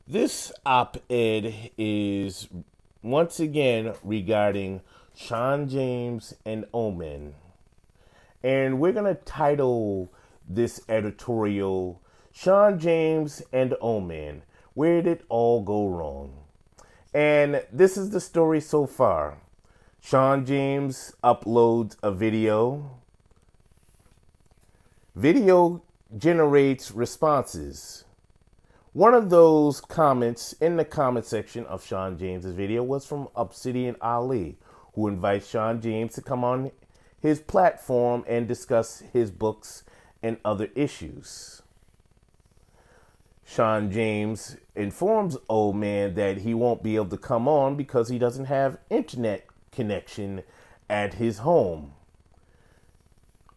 This op-ed is once again regarding Shawn James and Omen. And we're going to title this editorial, Shawn James and Omen, Where Did It All Go Wrong? And this is the story so far. Shawn James uploads a video. Video generates responses. One of those comments in the comment section of Shawn James's video was from Obsidian Ali, who invites Shawn James to come on his platform and discuss his books and other issues. Shawn James informs Old Man that he won't be able to come on because he doesn't have internet connection at his home.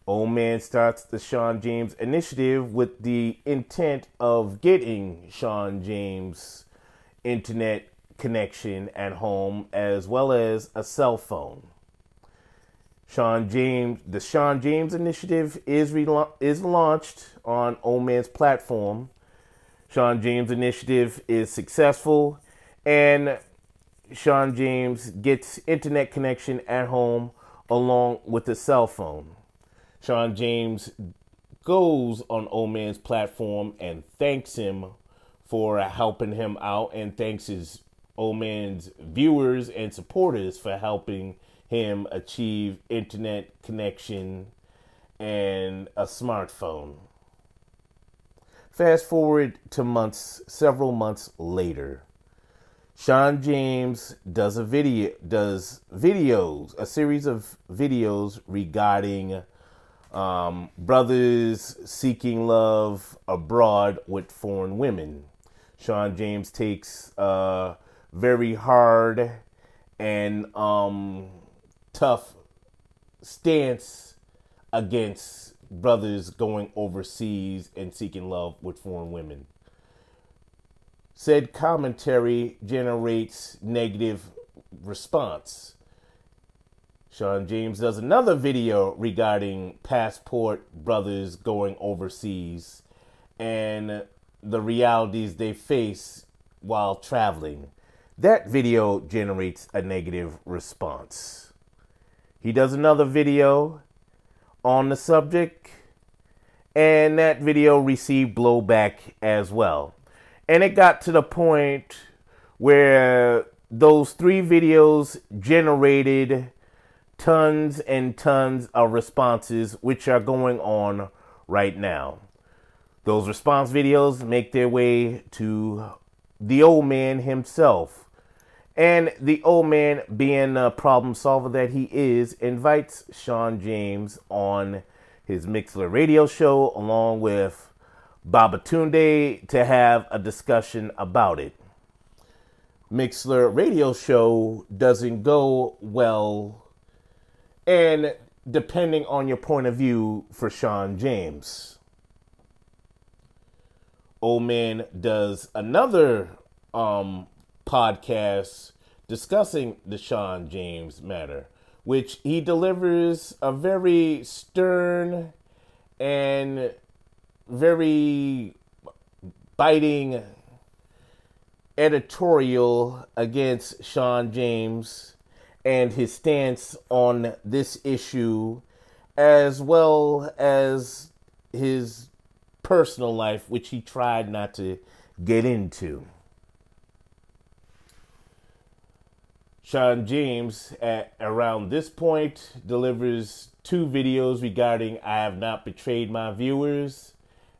Old Man starts the Shawn James initiative with the intent of getting Shawn James internet connection at home as well as a cell phone. The Shawn James initiative is launched on Old Man's platform. Shawn James initiative is successful and Shawn James gets internet connection at home along with a cell phone. Shawn James goes on Old Man's platform and thanks him for helping him out and thanks his Old Man's viewers and supporters for helping him achieve internet connection and a smartphone. Fast forward to several months later. Shawn James does a series of videos regarding brothers seeking love abroad with foreign women. Shawn James takes a very hard and tough stance against brothers going overseas and seeking love with foreign women. Said commentary generates negative response. Shawn James does another video regarding passport brothers going overseas and the realities they face while traveling. That video generates a negative response. He does another video on the subject, and that video received blowback as well. And it got to the point where those three videos generated tons and tons of responses, which are going on right now. Those response videos make their way to the Old Man himself. And the Old Man, being a problem solver that he is, invites Shawn James on his Mixlr radio show along with Babatunde to have a discussion about it. Mixlr radio show doesn't go well, and depending on your point of view, for Shawn James. Old Man does another podcast discussing the Shawn James matter, which he delivers a very stern and very biting editorial against Shawn James and his stance on this issue, as well as his personal life, which he tried not to get into. Shawn James, at around this point, delivers two videos regarding I Have Not Betrayed My Viewers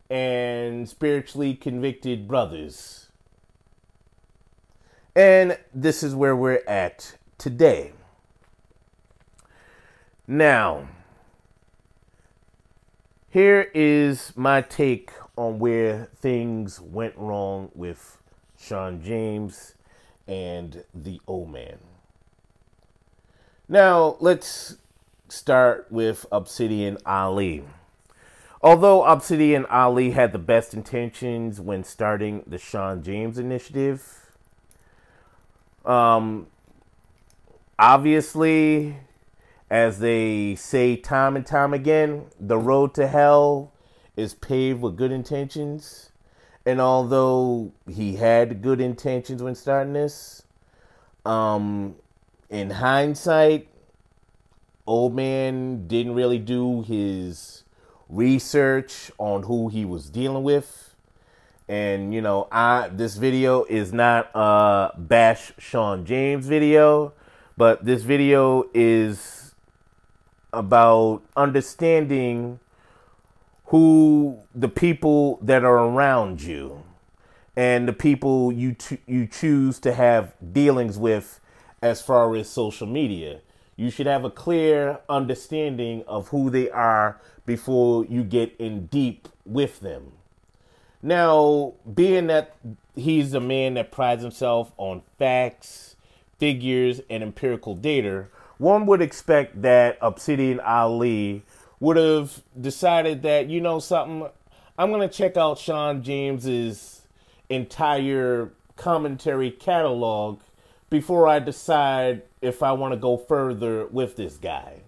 and Spiritually Convicted Brothers. And this is where we're at today. Now, here is my take on where things went wrong with Shawn James and the Old Man. Now, let's start with Obsidian Ali. Although Obsidian Ali had the best intentions when starting the Shawn James initiative, obviously, as they say time and time again, the road to hell is paved with good intentions. And although he had good intentions when starting this, in hindsight, old man didn't really do his research on who he was dealing with. And, you know, this video is not a bash Shawn James video, but this video is about understanding who the people that are around you and the people you choose to have dealings with as far as social media. You should have a clear understanding of who they are before you get in deep with them. Now, being that he's a man that prides himself on facts, figures, and empirical data, one would expect that Obsidian Ali would have decided that, you know something, I'm going to check out Shawn James's entire commentary catalog before I decide if I want to go further with this guy.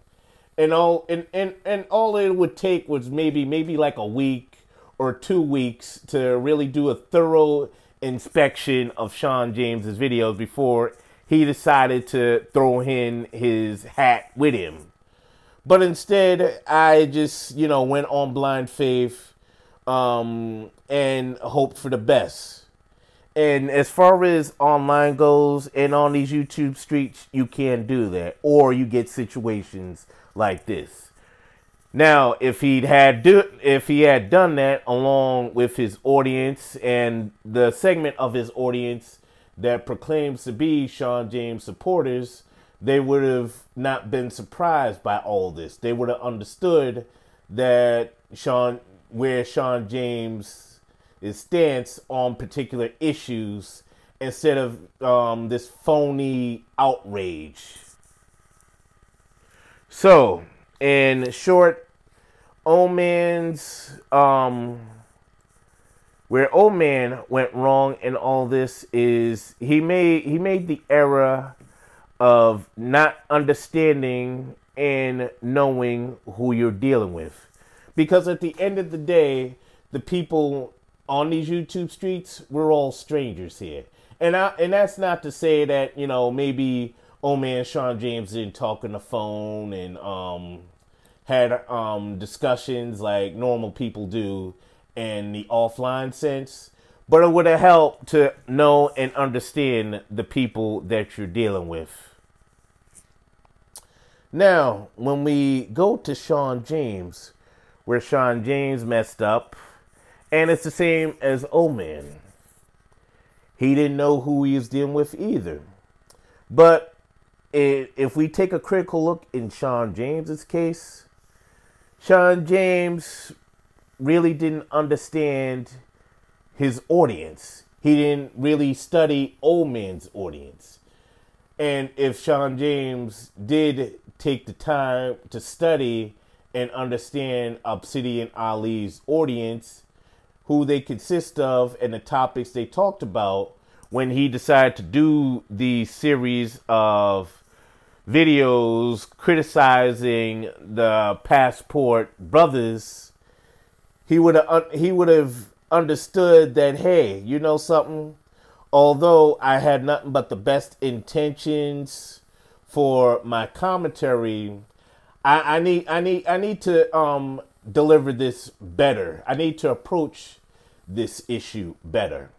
And all it would take was maybe like a week or 2 weeks to really do a thorough inspection of Shawn James's videos before he decided to throw in his hat with him. But instead, I just, you know, went on blind faith and hoped for the best. And as far as online goes and on these YouTube streets, you can't do that. Or you get situations like this. Now, if he had done that along with his audience and the segment of his audience that proclaims to be Shawn James supporters, they would have not been surprised by all this. They would have understood that where Shawn James' stance on particular issues instead of this phony outrage. So, in short, where old man went wrong in all this is he made the error of not understanding and knowing who you're dealing with. Because at the end of the day, the people on these YouTube streets, we're all strangers here. And that's not to say that, you know, maybe old man Shawn James didn't talk on the phone and had discussions like normal people do in the offline sense. But it would have helped to know and understand the people that you're dealing with. Now, when we go to Shawn James, where Shawn James messed up, and it's the same as old man. He didn't know who he was dealing with either. But if we take a critical look in Shawn James's case, Shawn James really didn't understand his audience. He didn't really study old man's audience. And if Shawn James did take the time to study and understand Obsidian Ali's audience, who they consist of, and the topics they talked about, when he decided to do the series of videos criticizing the Passport brothers, he would have understood that, hey, you know something? Although I had nothing but the best intentions for my commentary, I need to deliver this better. I need to approach this issue better.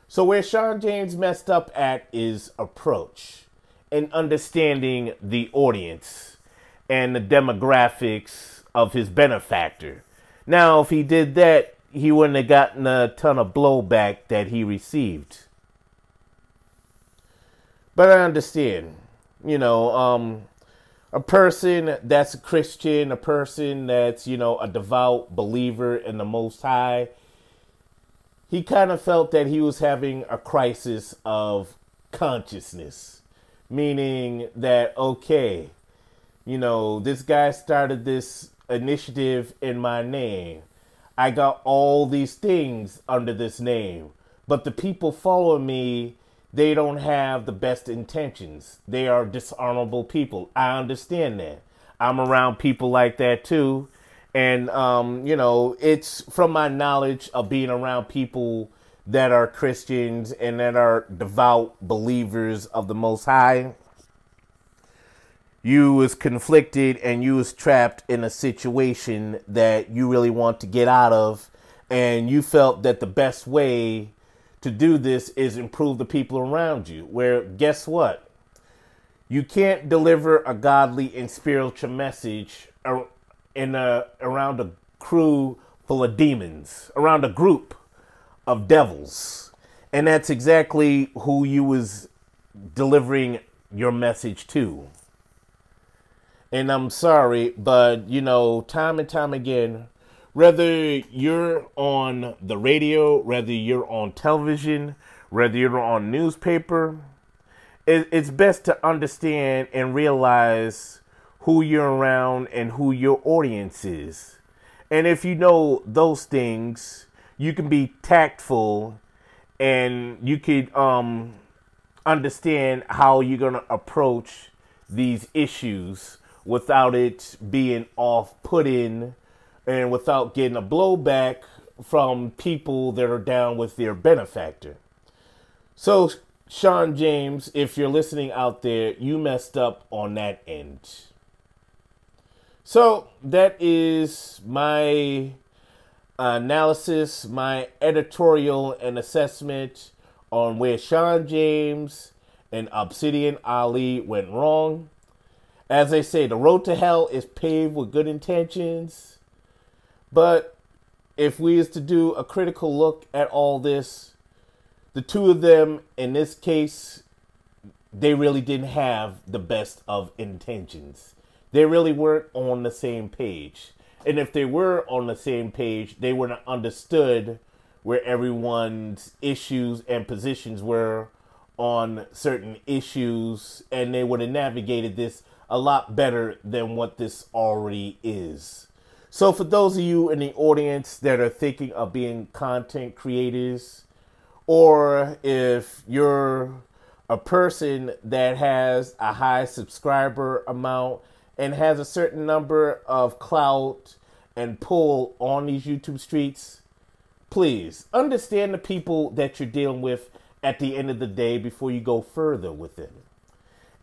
So where Shawn James messed up at is approach and understanding the audience and the demographics of his benefactor. Now, if he did that, he wouldn't have gotten a ton of blowback that he received. But I understand, you know, a person that's a Christian, a person that's, you know, a devout believer in the Most High, he kind of felt that he was having a crisis of consciousness. Meaning that, okay, you know, this guy started this initiative in my name. I got all these things under this name. But the people following me, they don't have the best intentions. They are dishonorable people. I understand that. I'm around people like that too. And, you know, it's from my knowledge of being around people that are Christians and that are devout believers of the Most High, you was conflicted and you was trapped in a situation that you really want to get out of, and you felt that the best way to do this is improve the people around you. Where, guess what? You can't deliver a godly and spiritual message around a crew full of demons, around a group of devils. And that's exactly who you was delivering your message to. And I'm sorry, but, you know, time and time again, whether you're on the radio, whether you're on television, whether you're on newspaper, it's best to understand and realize who you're around and who your audience is. And if you know those things, you can be tactful and you could understand how you're going to approach these issues without it being off-putting and without getting a blowback from people that are down with their benefactor. So, Shawn James, if you're listening out there, you messed up on that end. So, that is my analysis, my editorial and assessment on where Shawn James and Obsidian Ali went wrong. As they say, the road to hell is paved with good intentions. But if we is to do a critical look at all this, the two of them, in this case, they really didn't have the best of intentions. They really weren't on the same page. And if they were on the same page, they would have understood where everyone's issues and positions were on certain issues, and they would have navigated this a lot better than what this already is. So for those of you in the audience that are thinking of being content creators, or if you're a person that has a high subscriber amount and has a certain number of clout and pull on these YouTube streets, please understand the people that you're dealing with at the end of the day before you go further with them.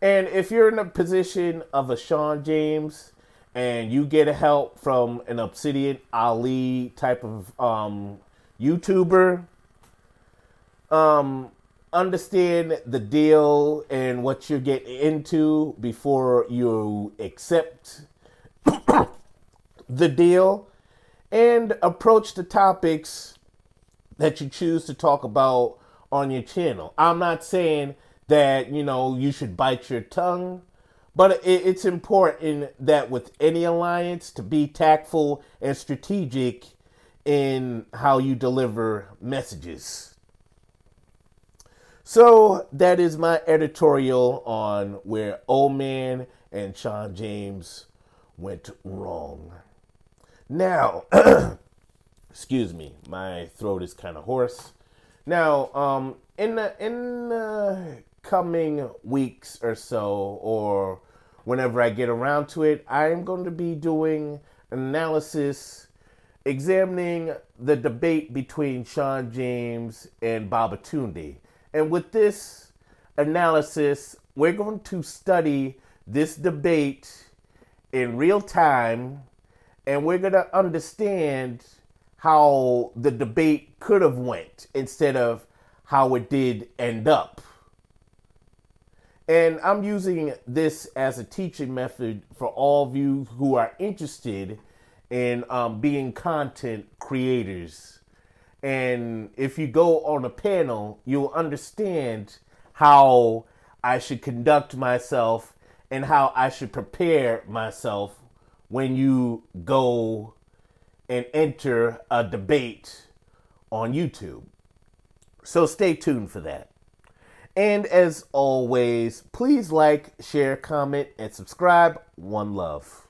And if you're in a position of a Shawn James and you get help from an Obsidian Ali type of YouTuber, understand the deal and what you're getting into before you accept the deal, and approach the topics that you choose to talk about on your channel. I'm not saying that, you know, you should bite your tongue, but it's important that with any alliance to be tactful and strategic in how you deliver messages. So that is my editorial on where Old Man and Shawn James went wrong. Now, excuse me, my throat is kind of hoarse. Now, in the coming weeks or so, or whenever I get around to it, I am going to be doing an analysis examining the debate between Shawn James and Babatunde. And with this analysis, we're going to study this debate in real time, and we're going to understand how the debate could have went instead of how it did end up. And I'm using this as a teaching method for all of you who are interested in being content creators. And if you go on a panel, you'll understand how I should conduct myself and how I should prepare myself when you go and enter a debate on YouTube. So stay tuned for that. And as always, please like, share, comment, and subscribe. One love.